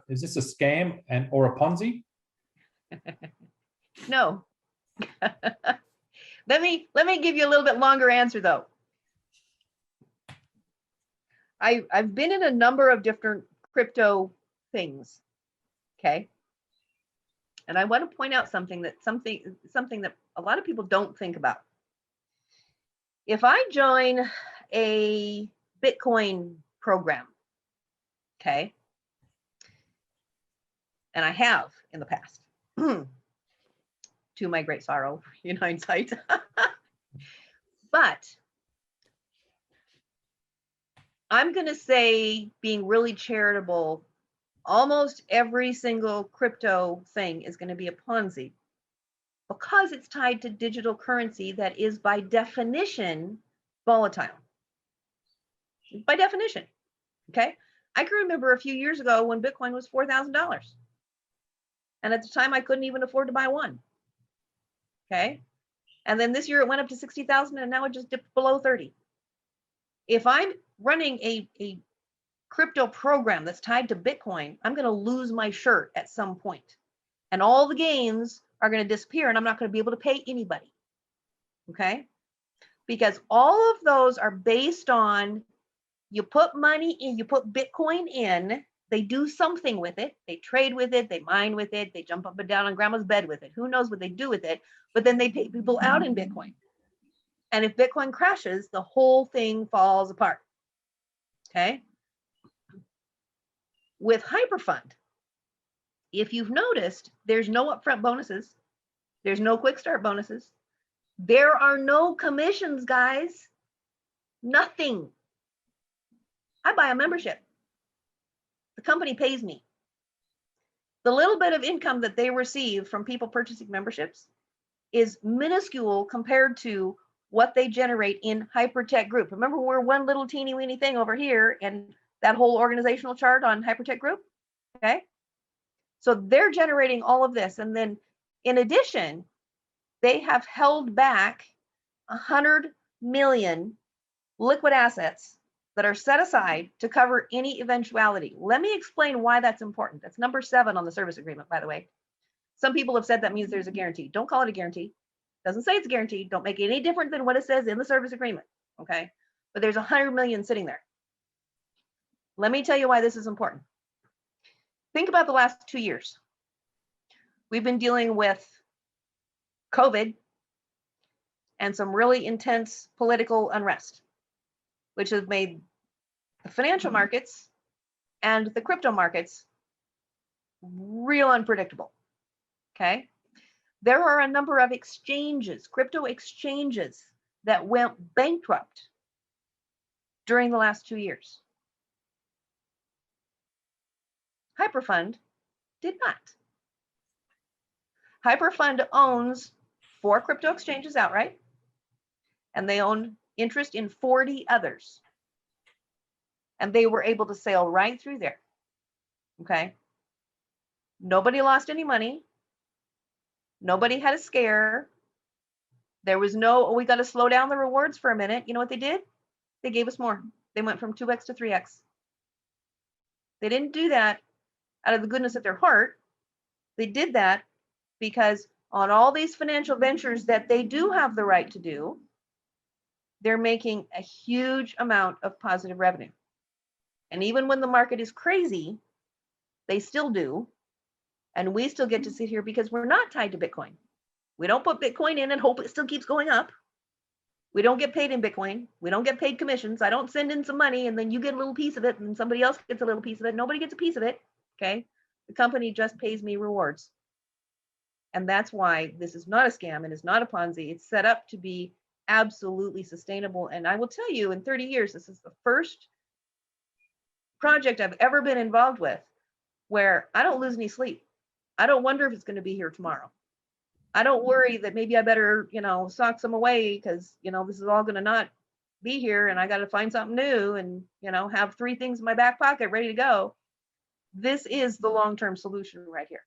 is this a scam and or a Ponzi? No. Let me give you a little bit longer answer though. I've been in a number of different crypto things. Okay. And I want to point out something that a lot of people don't think about. If I join a Bitcoin program, okay, and I have in the past, to my great sorrow in hindsight, but I'm going to say, being really charitable, almost every single crypto thing is going to be a Ponzi because it's tied to digital currency that is by definition volatile. By definition, okay? I can remember a few years ago when Bitcoin was $4,000. And at the time I couldn't even afford to buy one, okay? And then this year it went up to 60,000 and now it just dipped below 30. If I'm running a crypto program that's tied to Bitcoin, I'm going to lose my shirt at some point. And all the gains are going to disappear and I'm not going to be able to pay anybody. Okay? Because all of those are based on you put money in, you put Bitcoin in, they do something with it, they trade with it, they mine with it, they jump up and down on grandma's bed with it. Who knows what they do with it, but then they pay people out in Bitcoin. And if Bitcoin crashes, the whole thing falls apart. Okay? With Hyperfund, if you've noticed, there's no upfront bonuses. There's no quick start bonuses. There are no commissions, guys. Nothing. I buy a membership. The company pays me. The little bit of income that they receive from people purchasing memberships is minuscule compared to what they generate in Hypertech Group. Remember, we're one little teeny weeny thing over here and that whole organizational chart on Hypertech Group, okay? So they're generating all of this. And then in addition, they have held back 100 million liquid assets that are set aside to cover any eventuality. Let me explain why that's important. That's number 7 on the service agreement, by the way. Some people have said that means there's a guarantee. Don't call it a guarantee. Doesn't say it's a guarantee. Don't make it any different than what it says in the service agreement, okay? But there's 100 million sitting there. Let me tell you why this is important. Think about the last 2 years. We've been dealing with COVID and some really intense political unrest, which has made the financial markets and the crypto markets real unpredictable, okay? There are a number of exchanges, crypto exchanges, that went bankrupt during the last 2 years. Hyperfund did not. Hyperfund owns 4 crypto exchanges outright, and they own interest in 40 others. And they were able to sail right through there, okay? Nobody lost any money. Nobody had a scare. There was no, oh, we got to slow down the rewards for a minute. You know what they did? They gave us more. They went from 2x to 3x. They didn't do that out of the goodness of their heart. They did that because on all these financial ventures that they do have the right to do, they're making a huge amount of positive revenue. And even when the market is crazy, they still do. And we still get to sit here because we're not tied to Bitcoin. We don't put Bitcoin in and hope it still keeps going up. We don't get paid in Bitcoin. We don't get paid commissions. I don't send in some money and then you get a little piece of it and somebody else gets a little piece of it. Nobody gets a piece of it, okay? The company just pays me rewards. And that's why this is not a scam and it's not a Ponzi. It's set up to be absolutely sustainable. And I will tell you, in 30 years, this is the first project I've ever been involved with where I don't lose any sleep. I don't wonder if it's going to be here tomorrow. I don't worry that maybe I better, sock some away because, this is all going to not be here and I got to find something new and, have 3 things in my back pocket ready to go. This is the long-term solution right here.